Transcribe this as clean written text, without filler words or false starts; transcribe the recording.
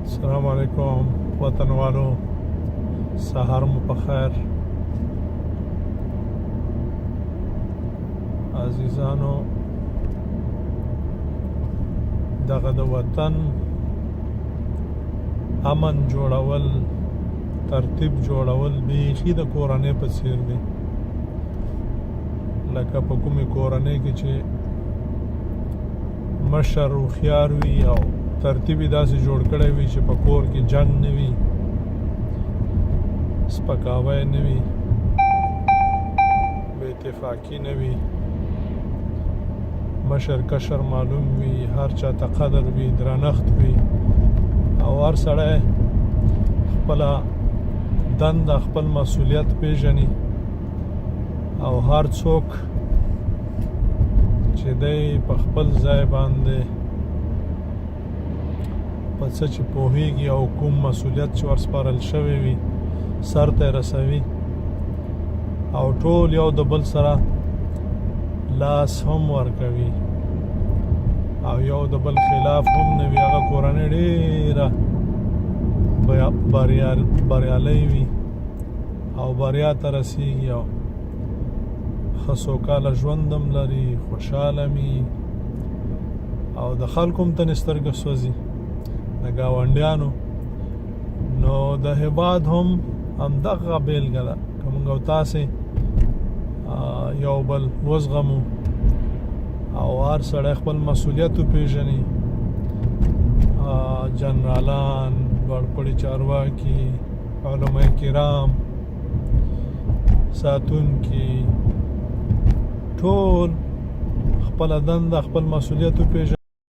السلام علیکم وطن والو، سهار مو په خیر. عزیزانو، دغه د وطن امن جوړول، ترتیب جوړول بیخي د کورنۍ په څیر دی. لکه په کومې کورنۍ کې چې مشر هوښیار وي او ترتیب یې داسې جوړ کړی وي چې په کور کې جنګ نه وي، سپکاوی نه وي، بې اتفاقي نه وي، مشر کشر معلوم وي، هر چا ته قدر وي، درنښت وي، او هر سړی خپله دنده خپل مسؤلیت پیژني، او هر څوک چې دی په خپل ځای باندې په څه چې پوهیږي او کوم مسؤلیت چې ورسپارل شوی وي سر ته رسوي، او ټول یو د بل سره لاس هم ورکوي او یو د بل خلاف هم نه وي. هغه کورنۍ ډېره بریالۍ وي او بریا ته رسیږي او ښه سوکاله ژوند هم لري، خوشحاله وي او د خلکو هم ته سترګه سوځي، د ګاونډیانو. نو د هېواد هم همدغه بېلګه ده که موږ او تاسې یو بل وزغمو او هر سړی خپل مسؤلیت وپېژني. جنرالان، لوړپوړي چارواکي، علماء کرام، ساتونکي، ټول خپله دنده خپل مسؤلیت وپېژني.